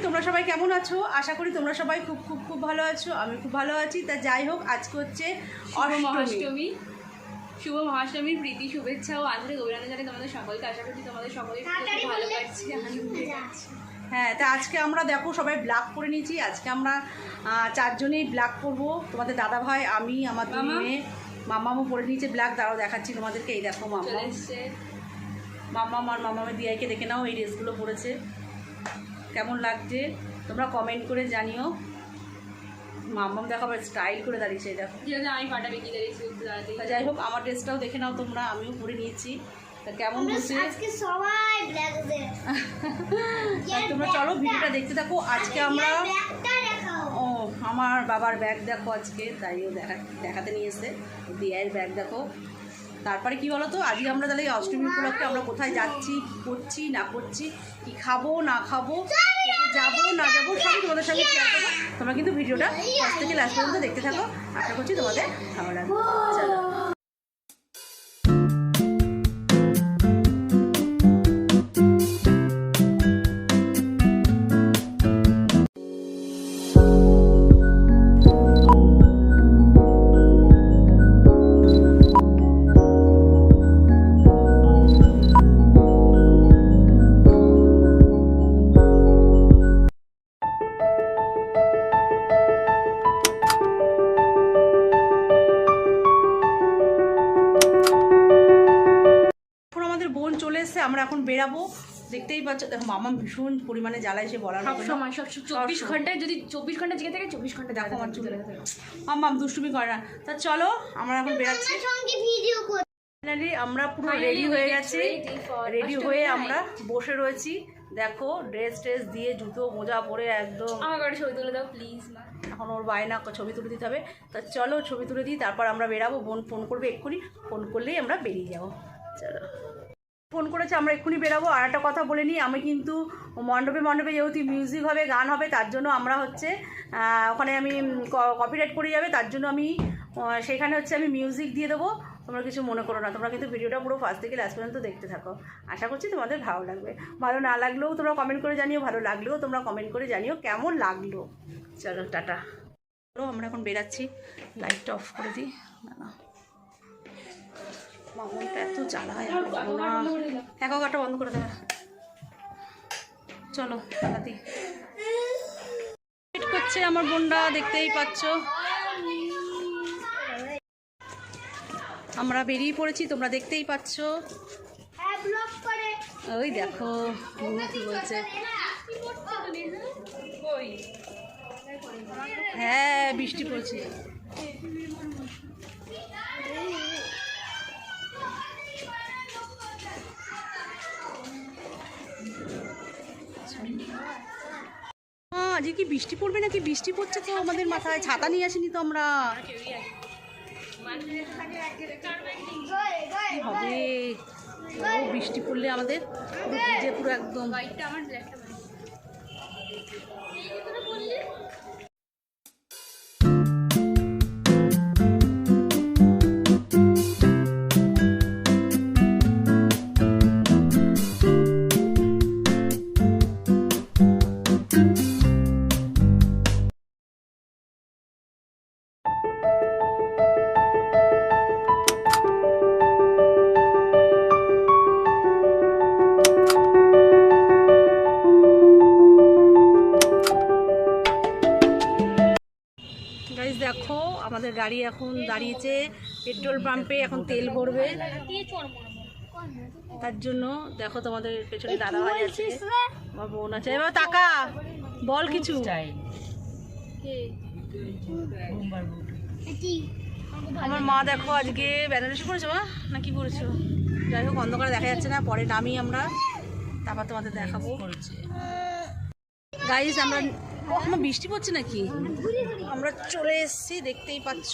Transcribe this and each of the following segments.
তোমরা সবাই কেমন আছো? আশা করি তোমরা সবাই খুব খুব খুব ভালো আছো। আমি খুব ভালো আছি। তা যাই হোক, আজকে হচ্ছে মহাষ্টমী। শুভ মহাষ্টমীর প্রীতি শুভেচ্ছা ও আন্তরিক অভিনন্দন জানাই তোমাদের সকলকে। আশা করছি তোমাদের সকলেই ভালো কাটছে, আনন্দে কাটছে। হ্যাঁ, তা আজকে আমরা দেখো সবাই ব্লগ করে নিয়েছি। আজকে আমরা চারজনেই ব্লগ করবো। তোমাদের দাদা ভাই, আমি, আমার দুই মেয়ে। মামামও পরে নিয়েছে ব্লগ। দাঁড়াও দেখাচ্ছি তোমাদেরকে। এই দেখো মাম্মা আর মামামের দিয়াইকে দেখে নাও, এই ড্রেসগুলো পরেছে। কেমন লাগছে তোমরা কমেন্ট করে জানিও। মাম্মাম দেখো আবার স্টাইল করে দাঁড়িয়েছে, দেখো। আমি পাটা বেঁকিয়ে দাঁড়িয়েছি। যাই হোক, আমার ড্রেসটাও দেখে নাও তোমরা, আমিও পরে নিয়েছি। তা কেমন হচ্ছে তোমরা চলো ভিডিওটা দেখতে থাকো। আজকে আমরা আমার বাবার ব্যাগ দেখো আজকে, তাইও দেখাতে নিয়ে এসে দিয়ার ব্যাগ দেখো। তারপরে কি বলো তো, আজকে আমরা তাহলে এই অষ্টমী উপলক্ষে আমরা কোথায় যাচ্ছি, কী করছি না করছি, কি খাবো না খাবো, যাবো না যাবো, সবই তোমাদের সঙ্গে শেয়ার করবো। তোমরা কিন্তু ভিডিওটা ফার্স্ট থেকে লাস্ট পর্যন্ত দেখতে থাকো। আশা করছি তোমাদের ভালো লাগবে। চলো। আমরা এখন বেরাবো, দেখতেই পাচ্ছ। দেখো মামা ভীষণ পরিমাণে জ্বালায়, সে বলার সময় 24 ঘন্টায়, যদি 24 ঘন্টা জেগে থাকে 24 ঘন্টা দেখো আমার চলে থাকে। মাম দুষ্টুমি করে না। তা চলো আমরা এখন বেরাচ্ছি। ফাইনালি আমরা পুরো রেডি হয়ে গেছি। রেডি হয়ে আমরা বসে রয়েছি। দেখো ড্রেস দিয়ে জুতো মোজা পরে একদম। আমার ছবি তুলে দাও প্লিজ। এখন ওর বায়না ছবি তুলে দিতে হবে। তা চলো ছবি তুলে দিই, তারপর আমরা বেরাবো। বোন ফোন করবে এক্ষুনি, ফোন করলেই আমরা বেরিয়ে যাবো। চলো, ফোন করেছে, আমরা এক্ষুনি বেরাবো। আর একটা কথা বলে নিই, আমি কিন্তু মণ্ডপে যেহেতু মিউজিক হবে, গান হবে, তার জন্য আমরা হচ্ছে ওখানে আমি কপিরাইট করে যাবে, তার জন্য আমি সেখানে হচ্ছে আমি মিউজিক দিয়ে দেবো। তোমরা কিছু মনে করো না। তোমরা কিন্তু ভিডিওটা পুরো ফার্স্ট থেকে লাস্ট পর্যন্ত দেখতে থাকো। আশা করছি তোমাদের ভালো লাগবে। ভালো না লাগলেও তোমরা কমেন্ট করে জানিও, ভালো লাগলেও তোমরা কমেন্ট করে জানিও কেমন লাগলো। চলো টাটা। আমরা এখন বেরাচ্ছি। লাইটটা অফ করে দিই। না মামনটা এত জ্বালায়, অ্যাকোয়াগার্ডটা বন্ধ করে দেবে। চলো দাদি ওয়েট করছে আমার বোনরা, দেখতেই পাচ্ছ। আমরা বেরিয়ে পড়েছি, তোমরা দেখতেই পাচ্ছ। ওই দেখো কি বলছে। হ্যাঁ বৃষ্টি পড়ছে। আজকে কি বৃষ্টি পড়বে নাকি? বৃষ্টি পড়ছে তো আমাদের মাথায়। ছাতা নিয়ে আসিনি তো আমরা। হবে বৃষ্টি পড়লে আমাদের পুরো ভিজে পুরো একদম। দেখো আমাদের গাড়ি এখন দাঁড়িয়েছে পেট্রোল পাম্পে, এখন তেল ভরবে। তার জন্য দেখো তোমাদের পেছনে দাদা ভাই আছে, আমার বোন আছে। এবার টাকা বল কিছু। আমার মা দেখো আজকে বেনারসি পরেছো না কি পরেছো? যাই হোক অন্ধকারে দেখা যাচ্ছে না, পরে নামি আমরা, তারপর তোমাদের দেখাবো। গাইজ আমরা আমার বৃষ্টি পড়ছে নাকি, আমরা চলে এসেছি, দেখতেই পাচ্ছ।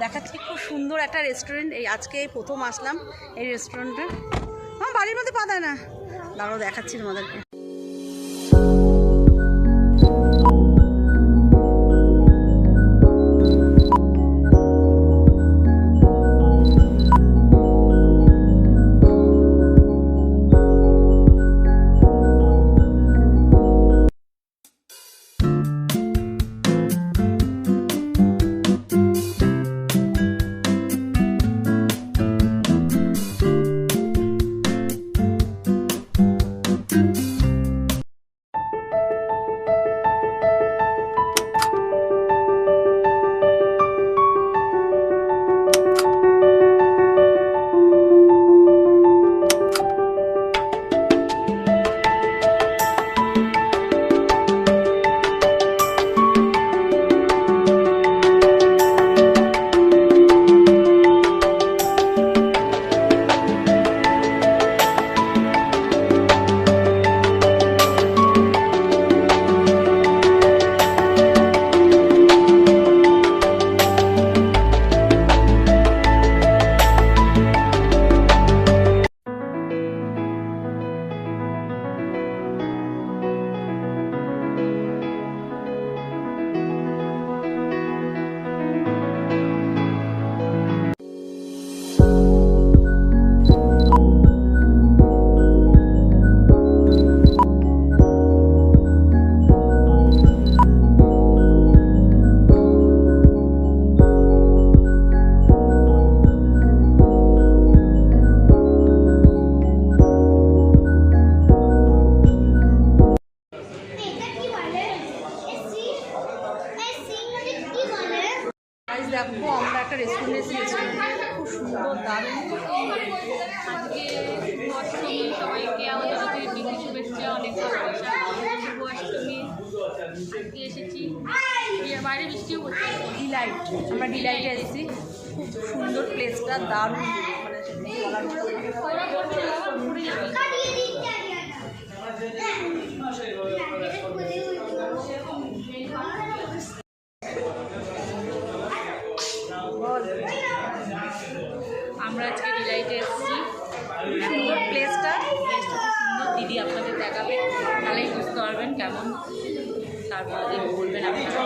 দেখাচ্ছি খুব সুন্দর একটা রেস্টুরেন্ট। এই আজকে প্রথম আসলাম এই রেস্টুরেন্টে। আমার বাড়ির মধ্যে পা দেয় না, দাঁড়াও দেখাচ্ছি তোমাদেরকে। দারুণ। আজকে অষ্টমী, সবাইকে আমাদের প্রীতি শুভেচ্ছা, অনেক ভালোবাসা। শুভ অষ্টমী। আজকে এসেছি, বাইরে বৃষ্টিও হচ্ছে। ডিলাইট, আমরা ডিলাইটে এসেছি। খুব সুন্দর প্লেসটা, দারুণ, মানে সেটা বলার মতো আমরা আজকে ডিলাইটে এসেছি। সুন্দর প্লেসটা। প্লেসটা খুব সুন্দর, দিদি আপনাদের দেখাবে, তাহলেই বুঝতে পারবেন কেমন, তারপর বলবেন আপনারা।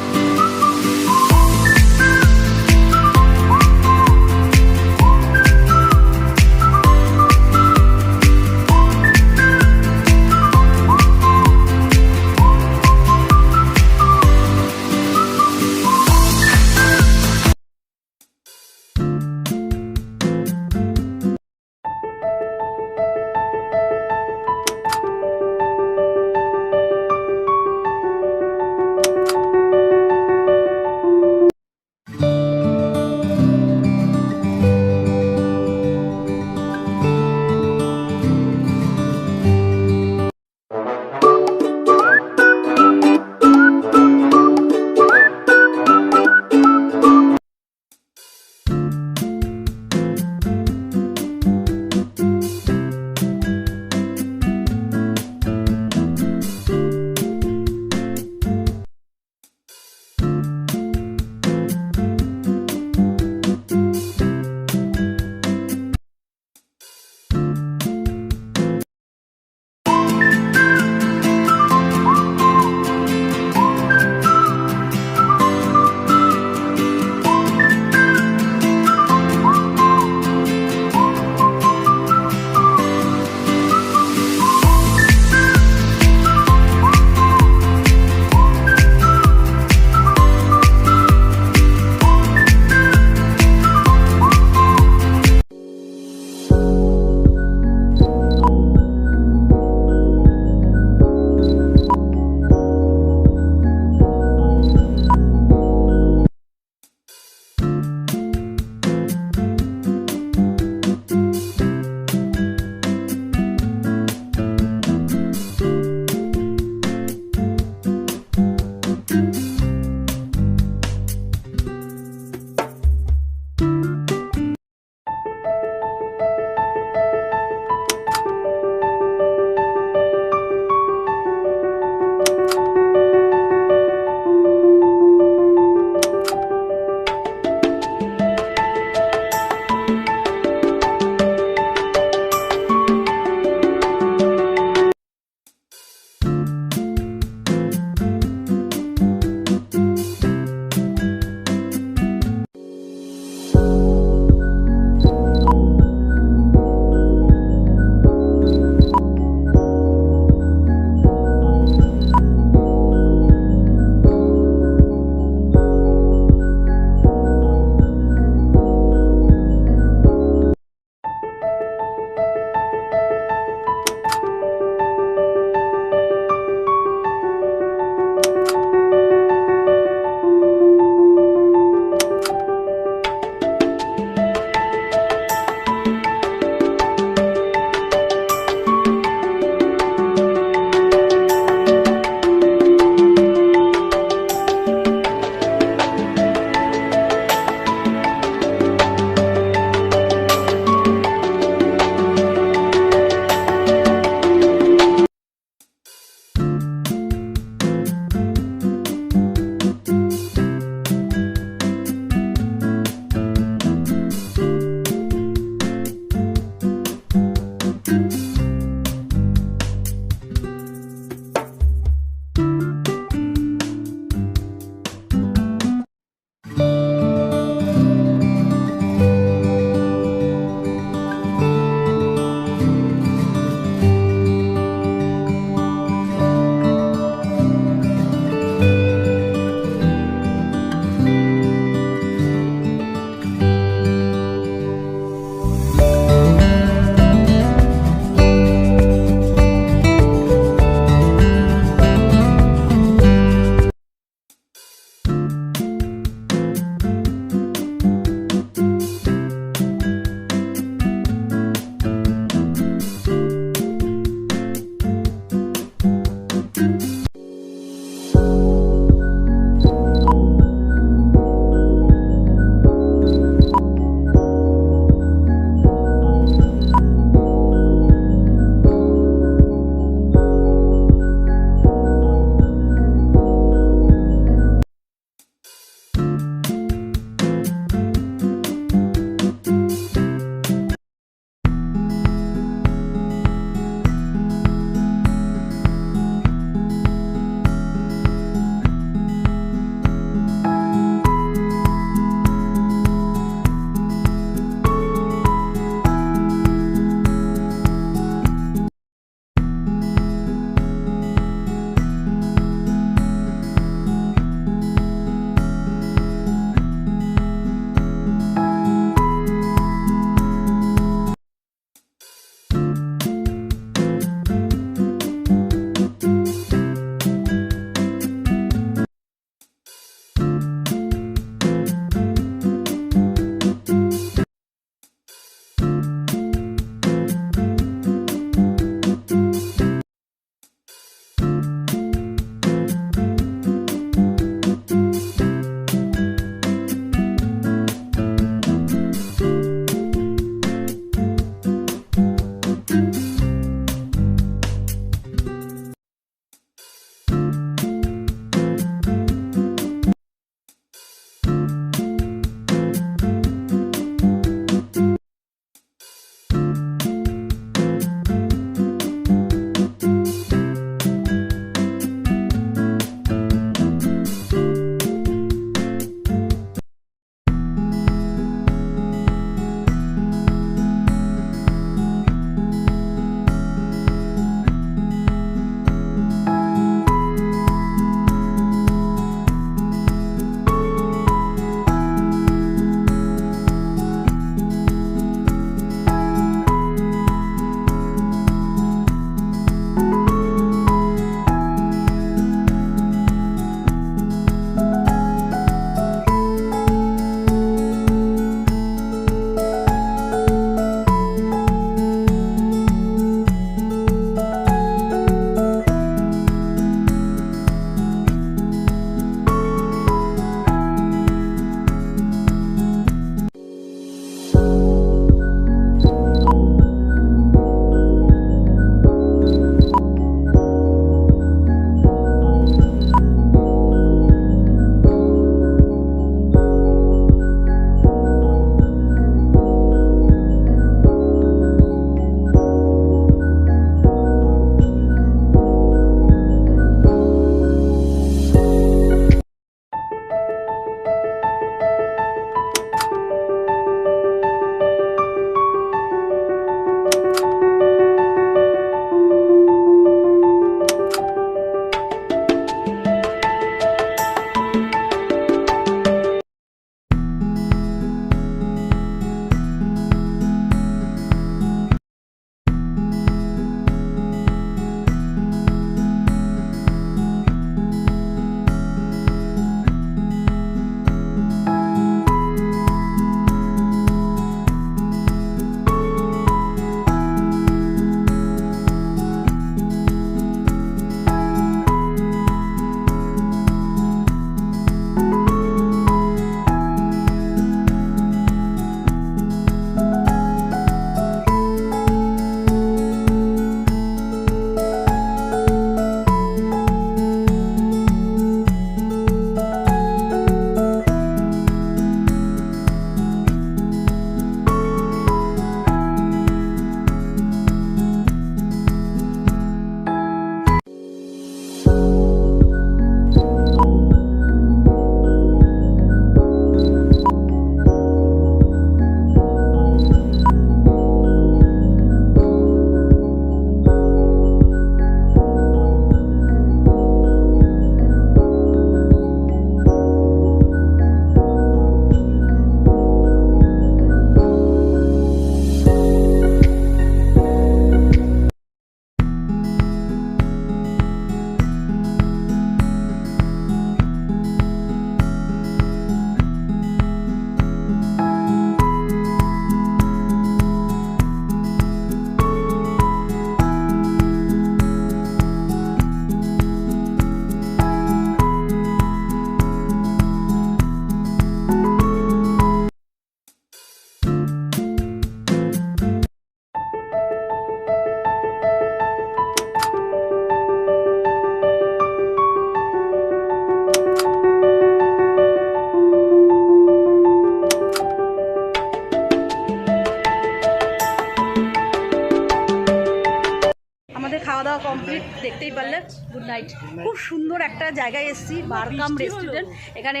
দেখতেই পারলে। Good night. খুব সুন্দর একটা জায়গায় এসেছি, বারকাম রেস্টুরেন্ট। এখানে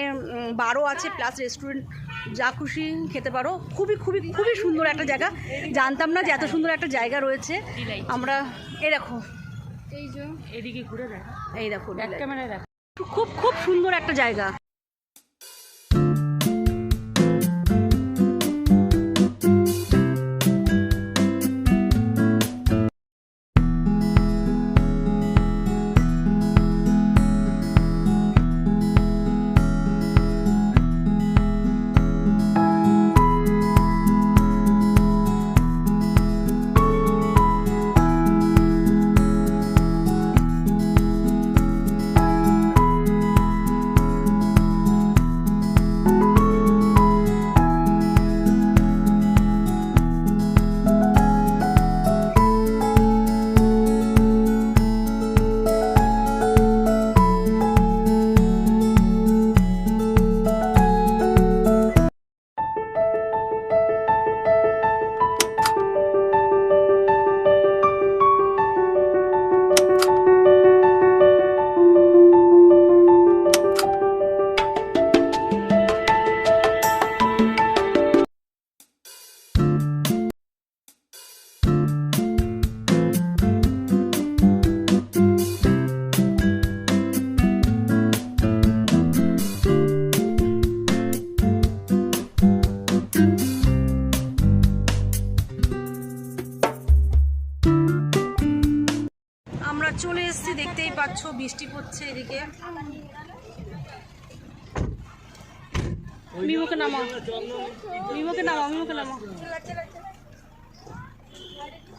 বারও আছে প্লাস রেস্টুরেন্ট, যা খুশি খেতে পারো। খুবই খুবই খুবই সুন্দর একটা জায়গা, জানতাম না যে এত সুন্দর একটা জায়গা রয়েছে। আমরা এই দেখো, এই যে এদিকে ঘুরে দেখ, এই দেখো ব্যাক ক্যামেরায় দেখ, খুব খুব সুন্দর একটা জায়গা। আমরা চলে এসেছি, দেখতেই পাচ্ছ বৃষ্টি পড়ছে এদিকে। মিমোকে নামাও, মিমোকে নামাও, মিমোকে নামাও।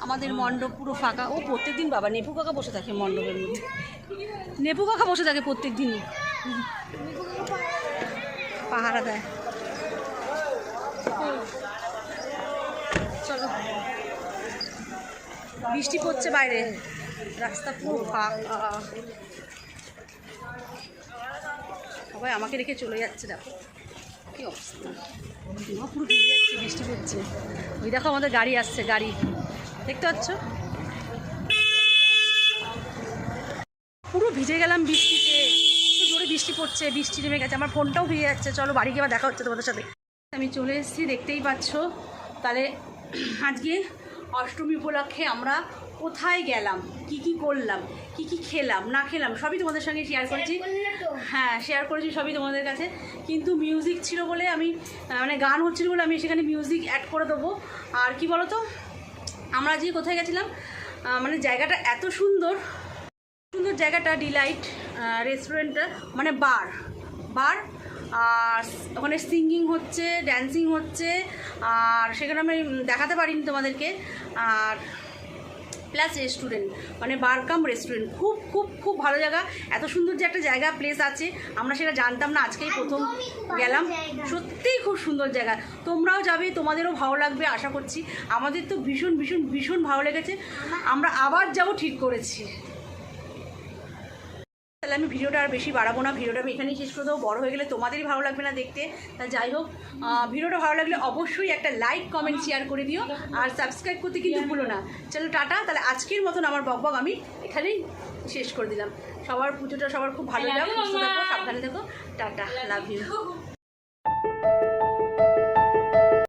আমাদের মণ্ডপ পুরো ফাঁকা। ও প্রত্যেকদিন বাবা নেপু কাকা বসে থাকে মণ্ডপের মধ্যে, নেপু কাকা বসে থাকে প্রত্যেক দিনই, পাহারা দেয়। চলো, বৃষ্টি পড়ছে বাইরে, রাস্তা পুরো ফাঁকা। সবাই আমাকে রেখে চলে যাচ্ছে, দেখো কি অবস্থা, পুরো ভিজে যাচ্ছে, বৃষ্টি পড়ছে। ওই দেখো আমাদের গাড়ি আসছে, গাড়ি দেখতে পাচ্ছ, পুরো ভিজে গেলাম বৃষ্টিতে। জোরে বৃষ্টি পড়ছে, বৃষ্টি নেমে গেছে, আমার ফোনটাও ভিজে যাচ্ছে। চলো বাড়ি গিয়ে আবার দেখা হচ্ছে তোমাদের সাথে। আমি চলে এসেছি, দেখতেই পাচ্ছ। তাহলে আজকে অষ্টমী উপলক্ষে আমরা কোথায় গেলাম, কি কি করলাম, কি কি খেলাম না খেলাম, সবই তোমাদের সঙ্গে শেয়ার করেছি। হ্যাঁ, শেয়ার করেছি সবই তোমাদের কাছে। কিন্তু মিউজিক ছিল বলে আমি, মানে গান হচ্ছিল বলে আমি সেখানে মিউজিক অ্যাড করে দেবো। আর কি বলো তো, আমরা আজকে কোথায় গেছিলাম, মানে জায়গাটা এত সুন্দর, সুন্দর জায়গাটা, ডিলাইট রেস্টুরেন্টটা, মানে বার বার। আর ওখানে সিঙ্গিং হচ্ছে, ড্যান্সিং হচ্ছে, আর সেখানে আমি দেখাতে পারিনি তোমাদেরকে। আর প্লাস রেস্টুরেন্ট, মানে বারকাম রেস্টুরেন্ট, খুব খুব খুব ভালো জায়গা। এত সুন্দর যে একটা জায়গা, প্লেস আছে, আমরা সেটা জানতাম না, আজকেই প্রথম গেলাম। সত্যিই খুব সুন্দর জায়গা। তোমরাও যাবে, তোমাদেরও ভালো লাগবে আশা করছি। আমাদের তো ভীষণ ভীষণ ভীষণ ভালো লেগেছে, আমরা আবার যাবো ঠিক করেছি। তাহলে আমি ভিডিওটা আর বেশি বাড়াবো না, ভিডিওটা আমি এখানেই শেষ করে দেবো। বড় হয়ে গেলে তোমাদেরই ভালো লাগবে না দেখতে। তা যাই হোক, ভিডিওটা ভালো লাগলে অবশ্যই একটা লাইক কমেন্ট শেয়ার করে দিও, আর সাবস্ক্রাইব করতে কিন্তু ভুলো না। চলো টাটা। তাহলে আজকের মতন আমার বকবক আমি এখানেই শেষ করে দিলাম। সবার পুজোটা সবার খুব ভালো যাও, সুস্থ থাকো, সাবধানে থাকো, টাটা, লাভ ইউ।